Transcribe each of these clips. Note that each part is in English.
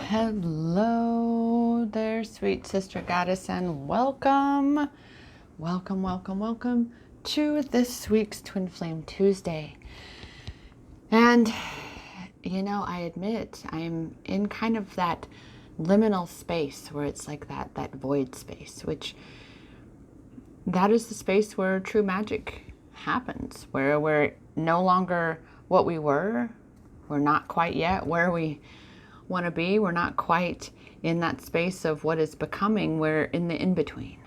Hello there, sweet sister goddess, and welcome to this week's Twin Flame Tuesday. And I admit I'm in kind of that liminal space where it's like that void space, which that is the space where true magic happens, where we're no longer what we were. We're not quite yet where we want to be. We're not quite in that space of what is becoming. We're in the in-between,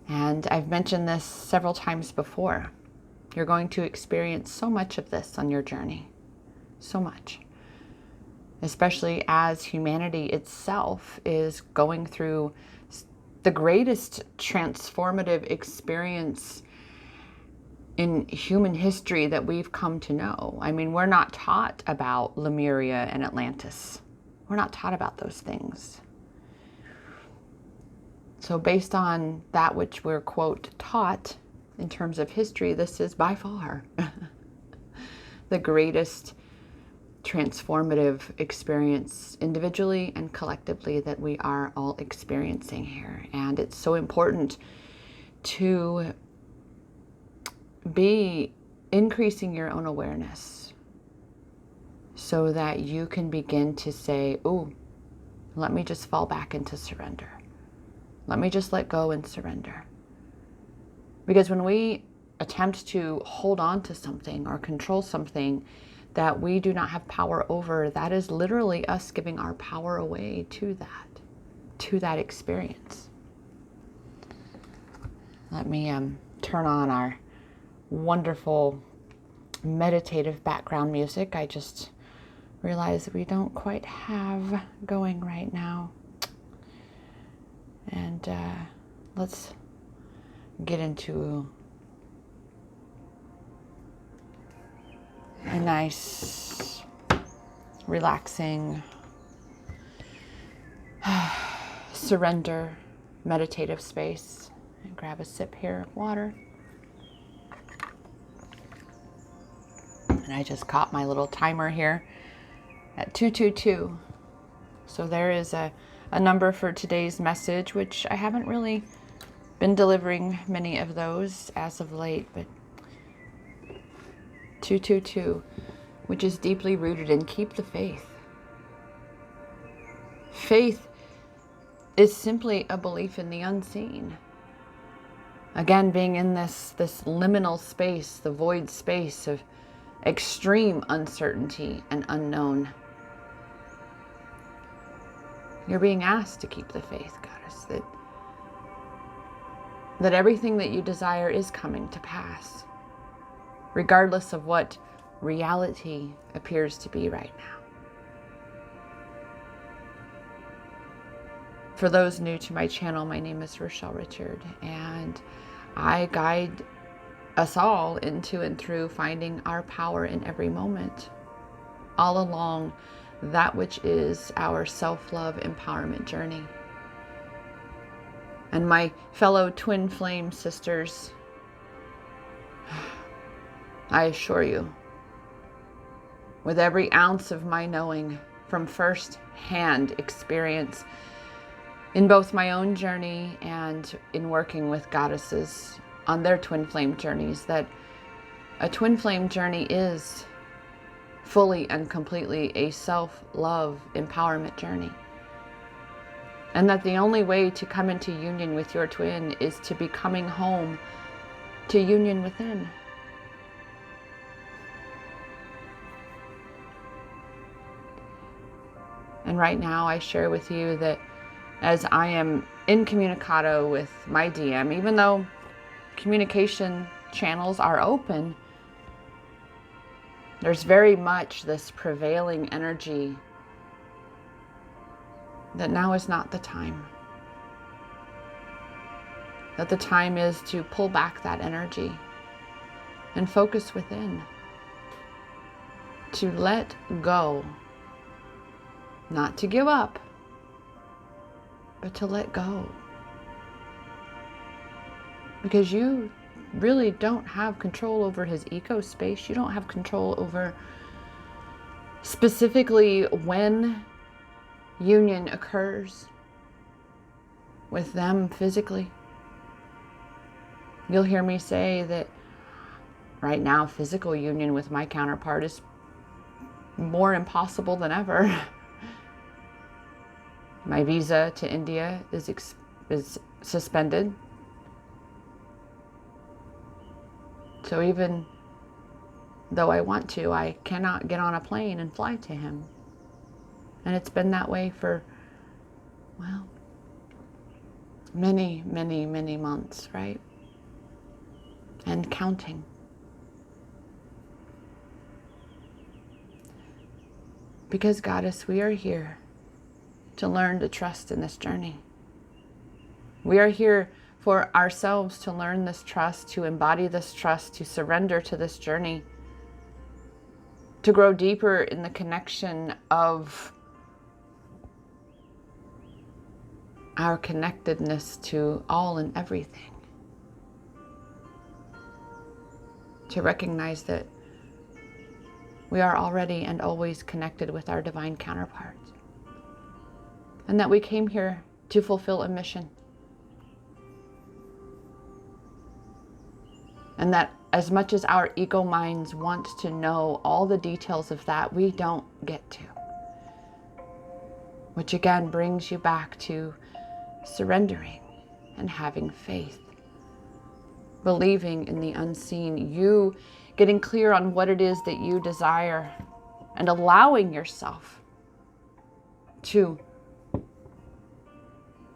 And I've mentioned this several times before. You're going to experience so much of this on your journey. So much. Especially as humanity itself is going through the greatest transformative experience in human history that we've come to know. I mean, we're not taught about Lemuria and Atlantis. We're not taught about those things. So based on that which we're, quote, taught in terms of history, this is by far the greatest transformative experience individually and collectively that we are all experiencing here. And it's so important to be increasing your own awareness so that you can begin to say, oh, let me just fall back into surrender. Let me just let go and surrender. Because when we attempt to hold on to something or control something that we do not have power over, that is literally us giving our power away to that experience. Let me turn on our wonderful meditative background music. I just realized we don't quite have going right now. And let's get into a nice, relaxing, surrender, meditative space. And grab a sip here of water. And I just caught my little timer here at 222. So there is a number for today's message, which I haven't really been delivering many of those as of late, but 222, which is deeply rooted in keep the faith. Faith is simply a belief in the unseen. Again, being in this liminal space, the void space of extreme uncertainty and unknown. You're being asked to keep the faith, goddess, that everything that you desire is coming to pass, regardless of what reality appears to be right now. For those new to my channel, my name is Rochelle Richard, and I guide us all into and through finding our power in every moment, all along that which is our self-love empowerment journey. And my fellow twin flame sisters, I assure you, with every ounce of my knowing from first-hand experience in both my own journey and in working with goddesses on their twin flame journeys, that a twin flame journey is fully and completely a self-love empowerment journey. And that the only way to come into union with your twin is to be coming home to union within. And right now I share with you that as I am incommunicado with my DM, even though communication channels are open, there's very much this prevailing energy that now is not the time. That the time is to pull back that energy and focus within. To let go. Not to give up, but to let go. Because you really don't have control over his eco space. You don't have control over specifically when union occurs with them physically. You'll hear me say that right now, physical union with my counterpart is more impossible than ever. My visa to India is suspended. So even though I want to, I cannot get on a plane and fly to him. And it's been that way for, well, many, many, many months, right? And counting. Because, Goddess, we are here to learn to trust in this journey. We are here for ourselves to learn this trust, to embody this trust, to surrender to this journey, to grow deeper in the connection of our connectedness to all and everything. To recognize that we are already and always connected with our divine counterparts. And that we came here to fulfill a mission. And that as much as our ego minds want to know all the details of that, we don't get to. Which again brings you back to surrendering and having faith. Believing in the unseen, you getting clear on what it is that you desire and allowing yourself to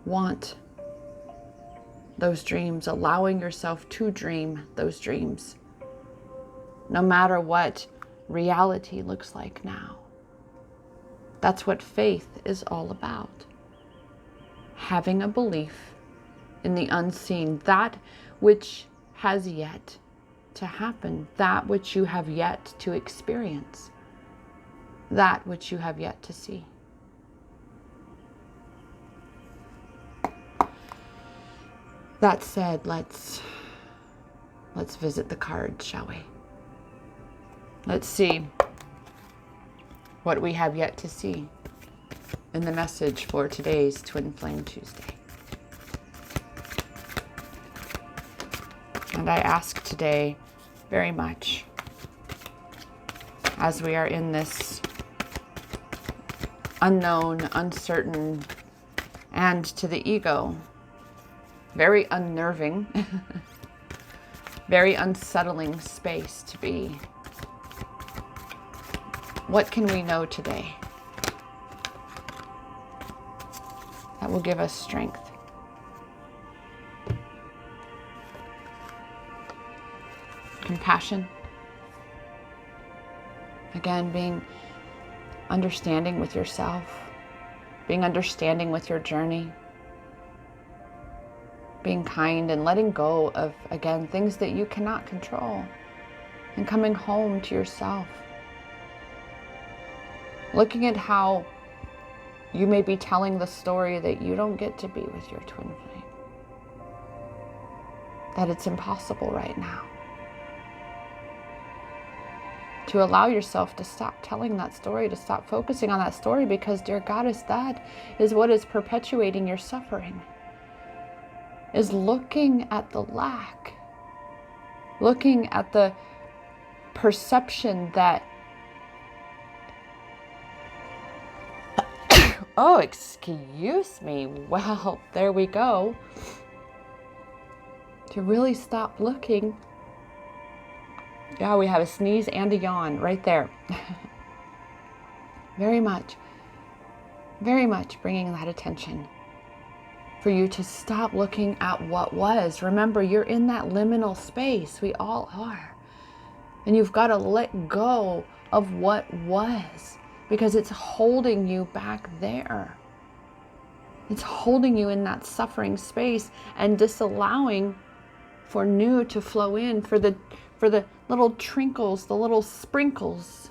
want those dreams, allowing yourself to dream those dreams, no matter what reality looks like now. That's what faith is all about. Having a belief in the unseen, that which has yet to happen, that which you have yet to experience, that which you have yet to see. That said, let's visit the cards, shall we? Let's see what we have yet to see in the message for today's Twin Flame Tuesday. And I ask today very much, as we are in this unknown, uncertain, and to the ego, very unnerving, very unsettling space to be. What can we know today that will give us strength? Compassion. Again, being understanding with yourself, being understanding with your journey, being kind and letting go of, again, things that you cannot control, and coming home to yourself. Looking at how you may be telling the story that you don't get to be with your twin flame, that it's impossible right now. To allow yourself to stop telling that story, to stop focusing on that story, because, dear Goddess, that is what is perpetuating your suffering. Is looking at the lack, looking at the perception that, oh, excuse me, well, there we go. To really stop looking. Yeah, we have a sneeze and a yawn right there. very much bringing that attention. For you to stop looking at what was. Remember, you're in that liminal space. We all are. And you've got to let go of what was, because it's holding you back there. It's holding you in that suffering space and disallowing for new to flow in, for the little trinkles, the little sprinkles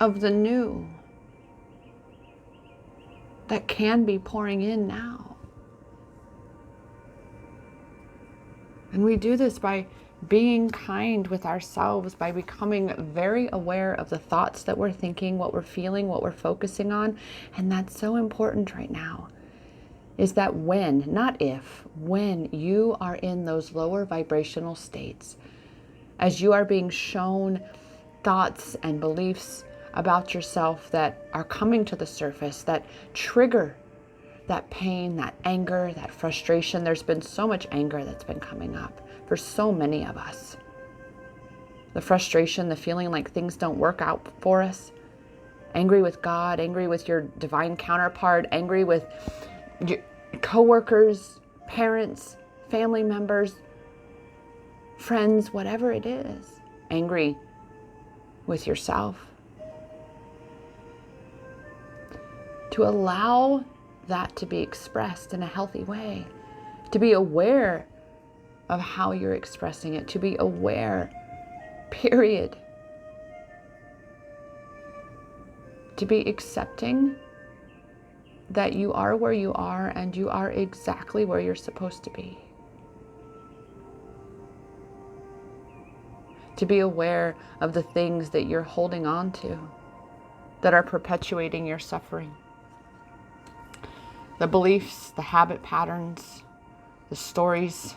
of the new that can be pouring in now. And we do this by being kind with ourselves by becoming very aware of the thoughts that we're thinking, what we're feeling, what we're focusing on. And that's so important right now, is that when, not if, when you are in those lower vibrational states, as you are being shown thoughts and beliefs about yourself that are coming to the surface, that trigger that pain, that anger, that frustration. There's been so much anger that's been coming up for so many of us. The frustration, the feeling like things don't work out for us. Angry with God, angry with your divine counterpart, angry with your coworkers, parents, family members, friends, whatever it is. Angry with yourself. To allow that to be expressed in a healthy way, to be aware of how you're expressing it, to be aware, period. To be accepting that you are where you are and you are exactly where you're supposed to be. To be aware of the things that you're holding on to that are perpetuating your suffering. The beliefs, the habit patterns, the stories,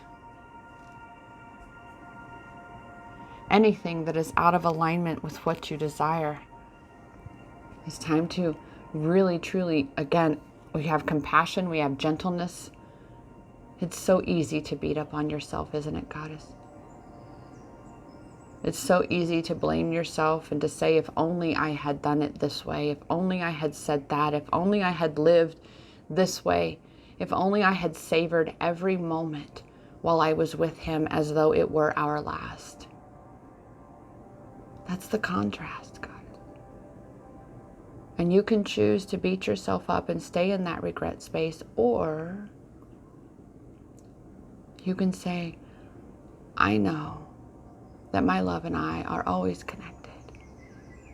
anything that is out of alignment with what you desire. It's time to really, truly, again, we have compassion, we have gentleness. It's so easy to beat up on yourself, isn't it, Goddess? It's so easy to blame yourself and to say, if only I had done it this way, if only I had said that, if only I had lived this way, if only I had savored every moment while I was with him as though it were our last. That's the contrast, God. And you can choose to beat yourself up and stay in that regret space, or you can say, I know that my love and I are always connected.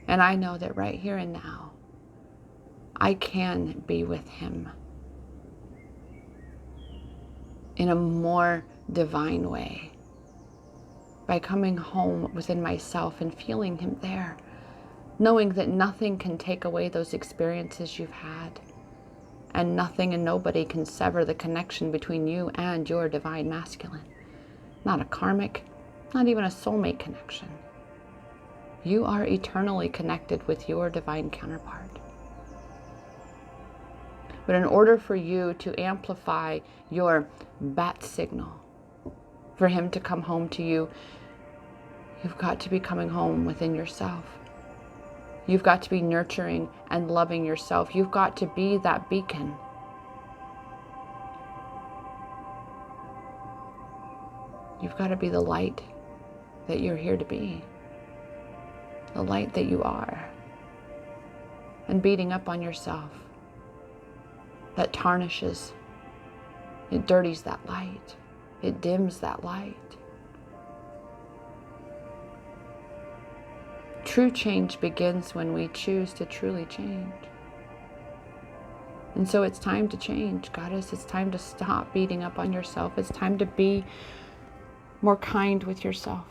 And I know that right here and now, I can be with him in a more divine way by coming home within myself and feeling him there, knowing that nothing can take away those experiences you've had, and nothing and nobody can sever the connection between you and your divine masculine. Not a karmic, not even a soulmate connection. You are eternally connected with your divine counterpart. But in order for you to amplify your bat signal, for him to come home to you, you've got to be coming home within yourself. You've got to be nurturing and loving yourself. You've got to be that beacon. You've got to be the light that you're here to be. The light that you are. And beating up on yourself, that tarnishes, it dirties that light, it dims that light. True change begins when we choose to truly change. And so it's time to change, Goddess. It's time to stop beating up on yourself. It's time to be more kind with yourself.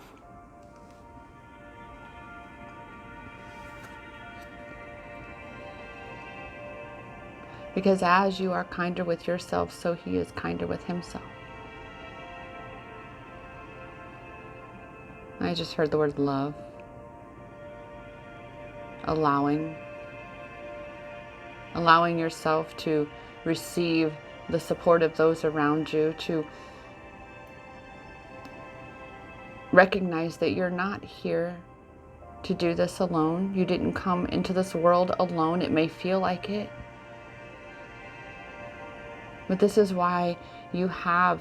Because as you are kinder with yourself, so he is kinder with himself. I just heard the word love. Allowing yourself to receive the support of those around you, to recognize that you're not here to do this alone. You didn't come into this world alone. It may feel like it. But this is why you have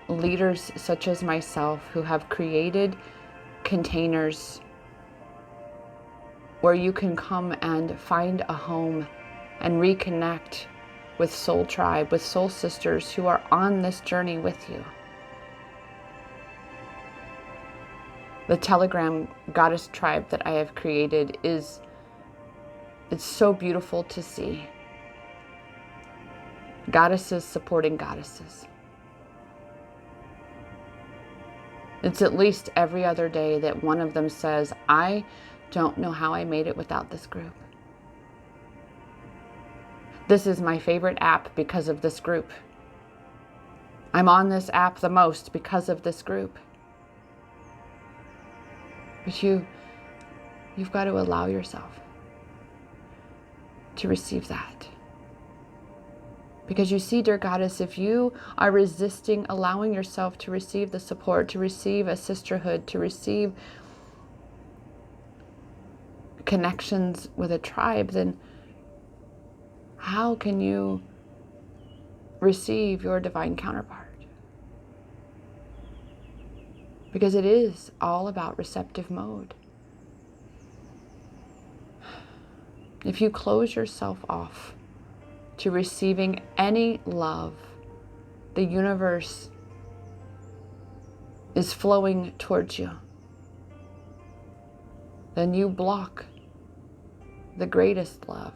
leaders such as myself who have created containers where you can come and find a home and reconnect with soul tribe, with soul sisters who are on this journey with you. The Telegram Goddess tribe that I have created it's so beautiful to see. Goddesses supporting goddesses. It's at least every other day that one of them says, I don't know how I made it without this group. This is my favorite app because of this group. I'm on this app the most because of this group. But you've got to allow yourself to receive that. Because you see, dear Goddess, if you are resisting allowing yourself to receive the support, to receive a sisterhood, to receive connections with a tribe, then how can you receive your divine counterpart? Because it is all about receptive mode. If you close yourself off to receiving any love, the universe is flowing towards you, then you block the greatest love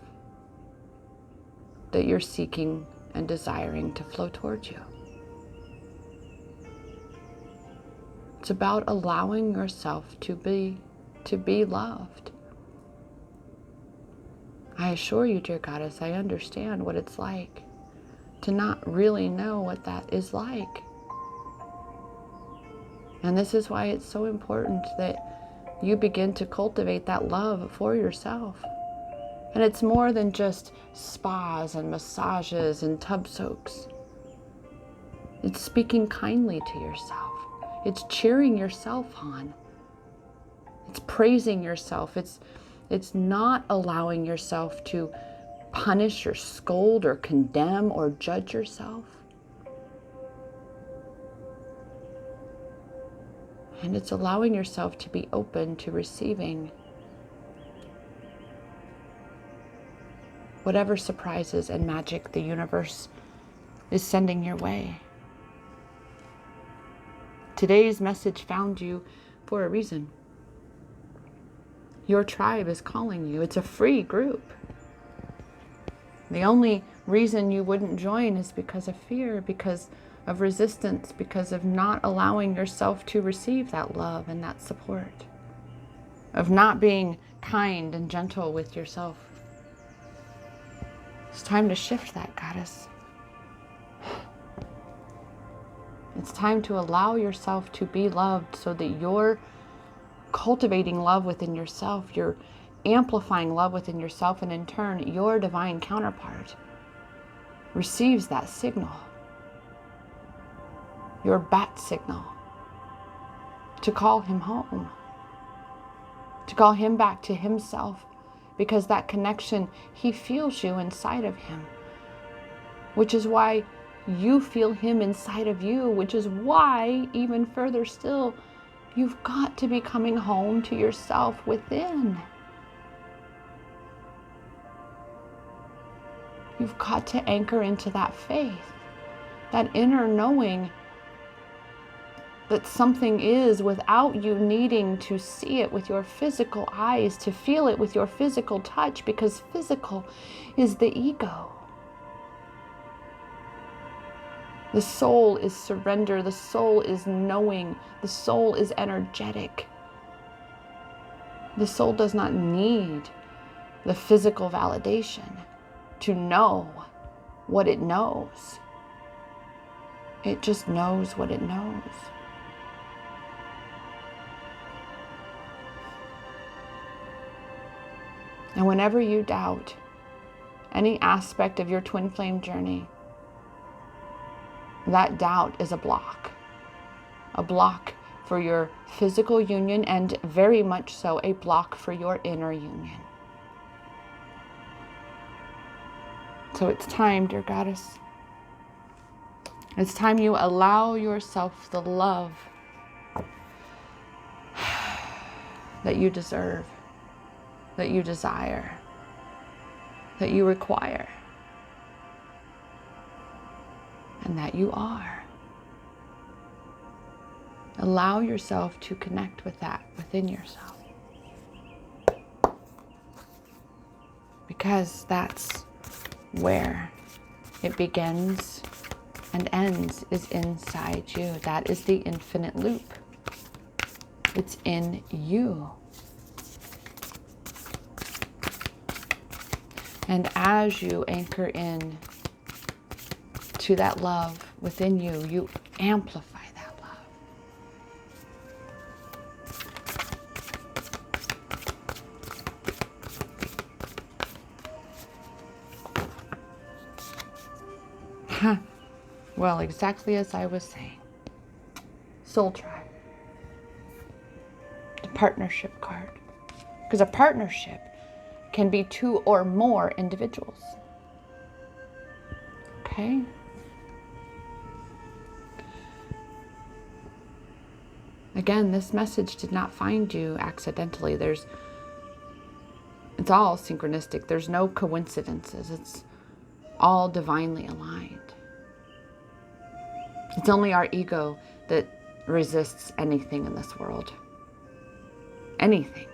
that you're seeking and desiring to flow towards you. It's about allowing yourself to be loved. I assure you, dear Goddess, I understand what it's like to not really know what that is like. And this is why it's so important that you begin to cultivate that love for yourself. And it's more than just spas and massages and tub soaks. It's speaking kindly to yourself. It's cheering yourself on. It's praising yourself. It's not allowing yourself to punish or scold or condemn or judge yourself. And it's allowing yourself to be open to receiving whatever surprises and magic the universe is sending your way. Today's message found you for a reason. Your tribe is calling you. It's a free group. The only reason you wouldn't join is because of fear, because of resistance, because of not allowing yourself to receive that love and that support, of not being kind and gentle with yourself. It's time to shift that, Goddess. It's time to allow yourself to be loved so that you're cultivating love within yourself, you're amplifying love within yourself, and in turn, your divine counterpart receives that signal, your bat signal, to call him home, to call him back to himself, because that connection, he feels you inside of him, which is why you feel him inside of you, which is why, even further still, you've got to be coming home to yourself within. You've got to anchor into that faith, that inner knowing that something is without you needing to see it with your physical eyes, to feel it with your physical touch, because physical is the ego. The soul is surrender. The soul is knowing. The soul is energetic. The soul does not need the physical validation to know what it knows. It just knows what it knows. And whenever you doubt any aspect of your twin flame journey, that doubt is a block for your physical union, and very much so a block for your inner union. So it's time, dear Goddess. It's time you allow yourself the love that you deserve, that you desire, that you require, and that you are. Allow yourself to connect with that within yourself. Because that's where it begins and ends, is inside you. That is the infinite loop. It's in you. And as you anchor in to that love within you, you amplify that love. Well, exactly as I was saying. Soul tribe. The partnership card. Because a partnership can be 2 or more individuals. Okay? Again, this message did not find you accidentally. It's all synchronistic. There's no coincidences. It's all divinely aligned. It's only our ego that resists anything in this world. Anything.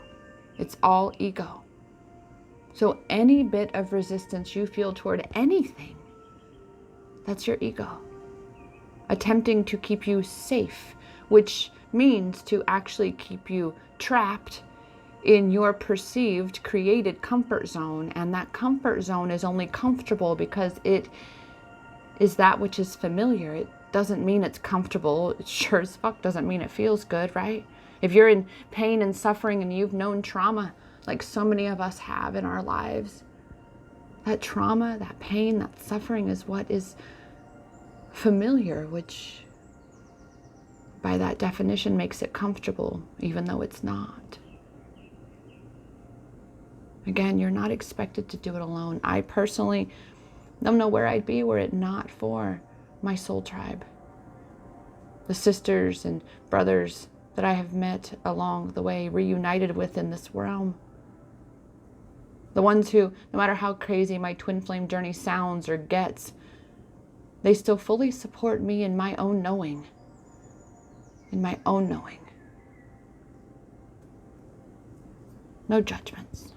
It's all ego. So any bit of resistance you feel toward anything, that's your ego. Attempting to keep you safe, which means to actually keep you trapped in your perceived created comfort zone. And that comfort zone is only comfortable because it is that which is familiar. It doesn't mean it's comfortable. It sure as fuck doesn't mean it feels good, right? If you're in pain and suffering and you've known trauma, like so many of us have in our lives, that trauma, that pain, that suffering is what is familiar, which by that definition makes it comfortable, even though it's not. Again, you're not expected to do it alone. I personally don't know where I'd be were it not for my soul tribe. The sisters and brothers that I have met along the way, reunited with in this realm. The ones who, no matter how crazy my twin flame journey sounds or gets, they still fully support me in my own knowing. In my own knowing. No judgments.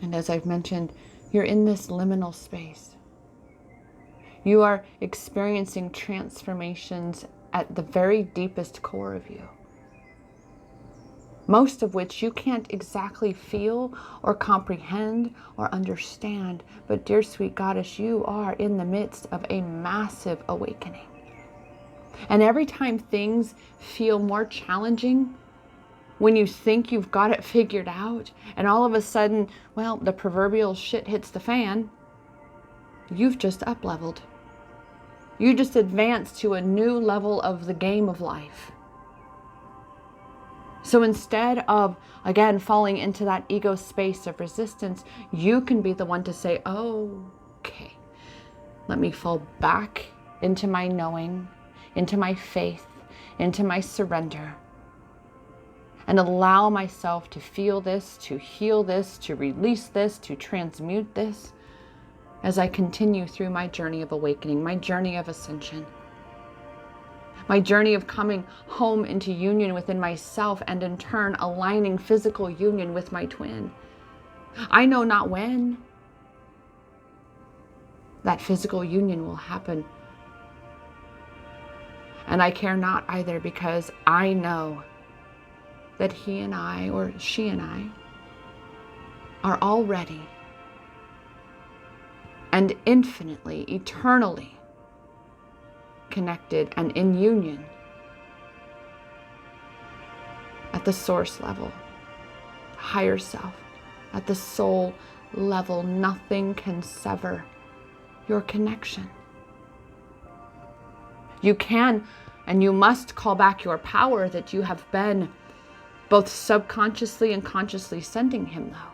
And as I've mentioned, you're in this liminal space. You are experiencing transformations at the very deepest core of you. Most of which you can't exactly feel or comprehend or understand. But dear sweet goddess, you are in the midst of a massive awakening. And every time things feel more challenging, when you think you've got it figured out, and all of a sudden, well, the proverbial shit hits the fan, you've just up-leveled. You just advanced to a new level of the game of life. So instead of, again, falling into that ego space of resistance, you can be the one to say, oh, okay, let me fall back into my knowing, into my faith, into my surrender, and allow myself to feel this, to heal this, to release this, to transmute this as I continue through my journey of awakening, my journey of ascension. My journey of coming home into union within myself and in turn aligning physical union with my twin. I know not when that physical union will happen. And I care not either, because I know that he and I, or she and I, are already and infinitely, eternally connected and in union at the source level, higher self, at the soul level. Nothing can sever your connection. You can and you must call back your power that you have been both subconsciously and consciously sending him, though.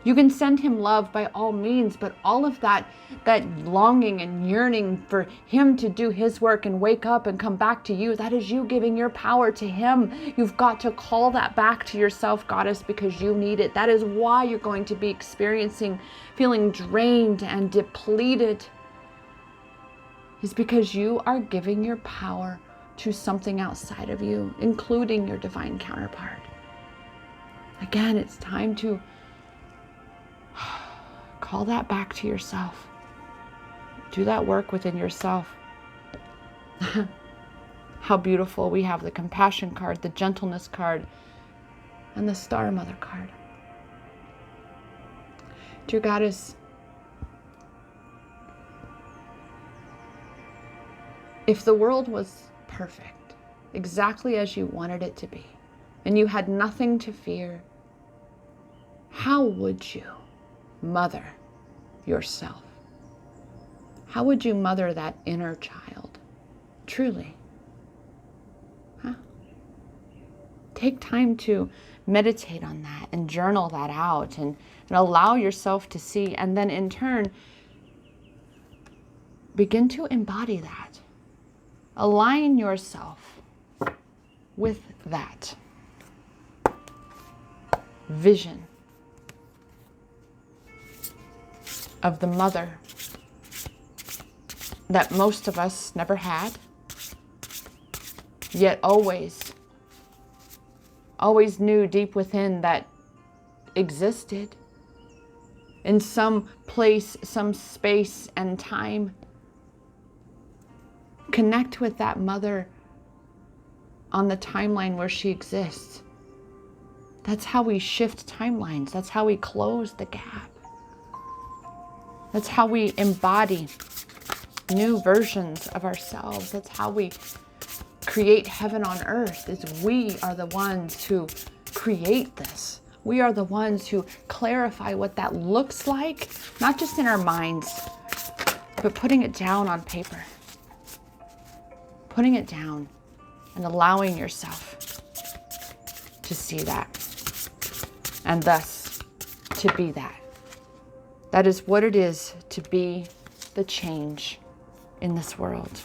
You can send him love by all means, but all of that longing and yearning for him to do his work and wake up and come back to you, that is you giving your power to him. You've got to call that back to yourself, goddess, because you need it. That is why you're going to be feeling drained and depleted, is because you are giving your power to something outside of you, including your divine counterpart. Again, it's time to call that back to yourself. Do that work within yourself. How beautiful. We have the compassion card, the gentleness card, and the Star Mother card. Dear Goddess, if the world was perfect, exactly as you wanted it to be, and you had nothing to fear, how would you mother yourself? How would you mother that inner child? Truly. Huh? Take time to meditate on that and journal that out and allow yourself to see, and then in turn, begin to embody that. Align yourself with that vision of the mother that most of us never had, yet always knew deep within that existed in some place, some space and time. Connect with that mother on the timeline where she exists. That's how we shift timelines. That's how we close the gap. That's how we embody new versions of ourselves. That's how we create heaven on earth, is we are the ones who create this. We are the ones who clarify what that looks like, not just in our minds, but putting it down on paper. Putting it down and allowing yourself to see that, and thus to be that. That is what it is to be the change in this world.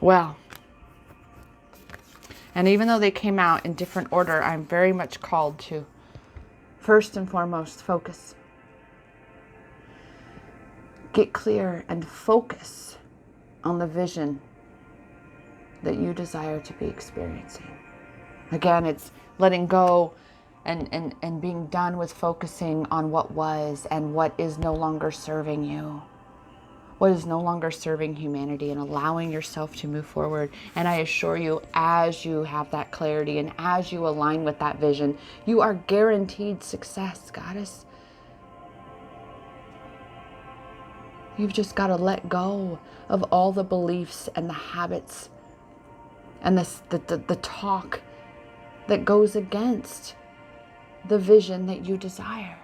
Well, and even though they came out in different order, I'm very much called to, first and foremost, focus. Get clear and focus on the vision that you desire to be experiencing. Again, it's letting go and being done with focusing on what was and what is no longer serving you, what is no longer serving humanity, and allowing yourself to move forward. And I assure you, as you have that clarity and as you align with that vision, you are guaranteed success, Goddess. You've just got to let go of all the beliefs and the habits and the talk that goes against the vision that you desire.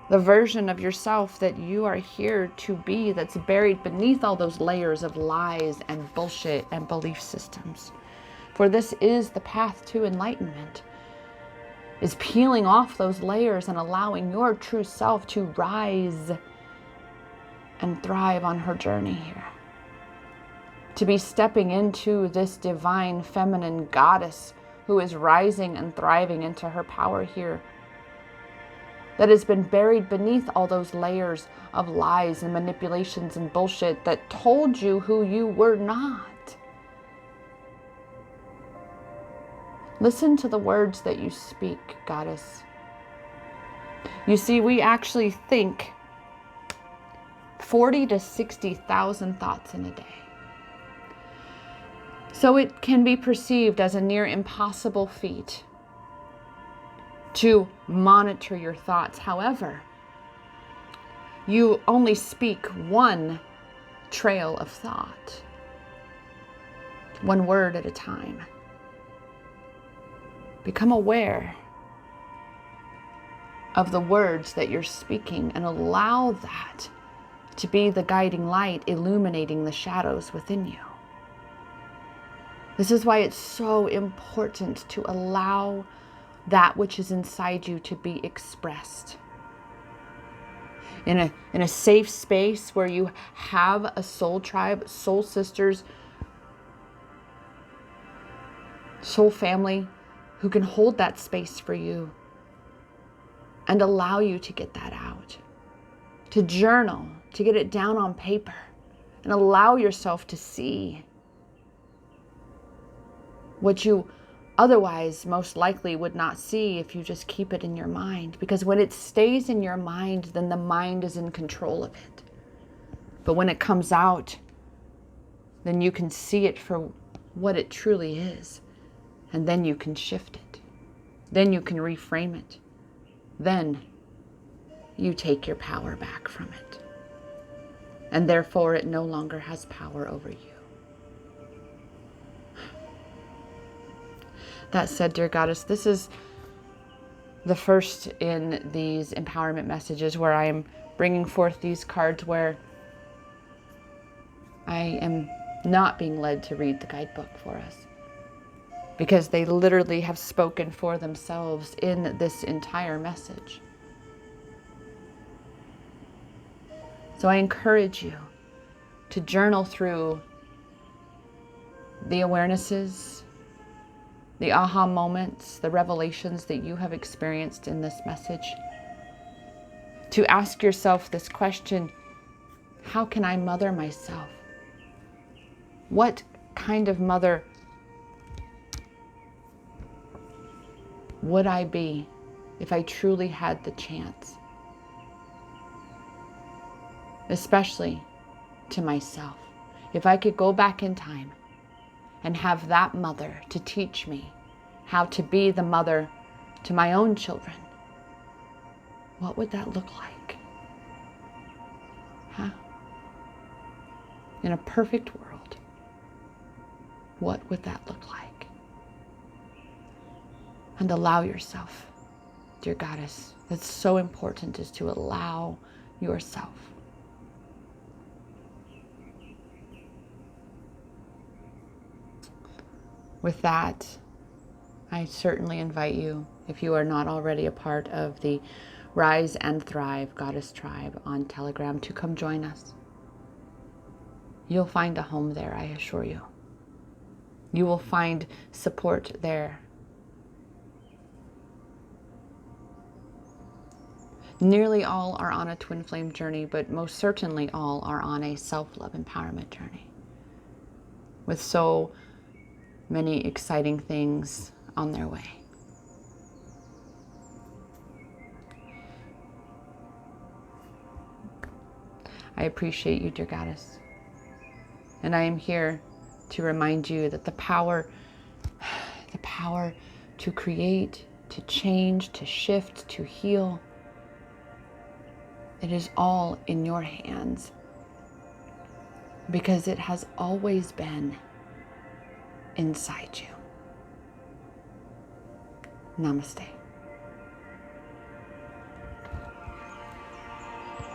The version of yourself that you are here to be, that's buried beneath all those layers of lies and bullshit and belief systems. For this is the path to enlightenment, is peeling off those layers and allowing your true self to rise and thrive on her journey here. To be stepping into this divine feminine goddess who is rising and thriving into her power here, that has been buried beneath all those layers of lies and manipulations and bullshit that told you who you were not. Listen to the words that you speak, Goddess. You see, we actually think 40 to 60,000 thoughts in a day. So it can be perceived as a near impossible feat to monitor your thoughts. However, you only speak one trail of thought, one word at a time. Become aware of the words that you're speaking and allow that to be the guiding light illuminating the shadows within you. This is why it's so important to allow that which is inside you to be expressed. In a safe space where you have a soul tribe, soul sisters, soul family who can hold that space for you and allow you to get that out. To journal, to get it down on paper and allow yourself to see what you otherwise most likely would not see if you just keep it in your mind. Because when it stays in your mind, then the mind is in control of it. But when it comes out, then you can see it for what it truly is. And then you can shift it. Then you can reframe it. Then you take your power back from it. And therefore it no longer has power over you. That said, dear Goddess, this is the first in these empowerment messages where I am bringing forth these cards where I am not being led to read the guidebook for us, because they literally have spoken for themselves in this entire message. So I encourage you to journal through the awarenesses, the aha moments, the revelations that you have experienced in this message. To ask yourself this question: how can I mother myself? What kind of mother would I be if I truly had the chance? Especially to myself. If I could go back in time and have that mother to teach me how to be the mother to my own children, what would that look like? Huh? In a perfect world, what would that look like? And allow yourself, dear Goddess, that's so important, is to allow yourself. With that, I certainly invite you, if you are not already a part of the Rise and Thrive Goddess Tribe on Telegram, to come join us. You'll find a home there, I assure you. You will find support there. Nearly all are on a twin flame journey, but most certainly all are on a self-love empowerment journey, with so many exciting things on their way. I appreciate you, dear Goddess. And I am here to remind you that the power to create, to change, to shift, to heal, it is all in your hands, because it has always been inside you. Namaste.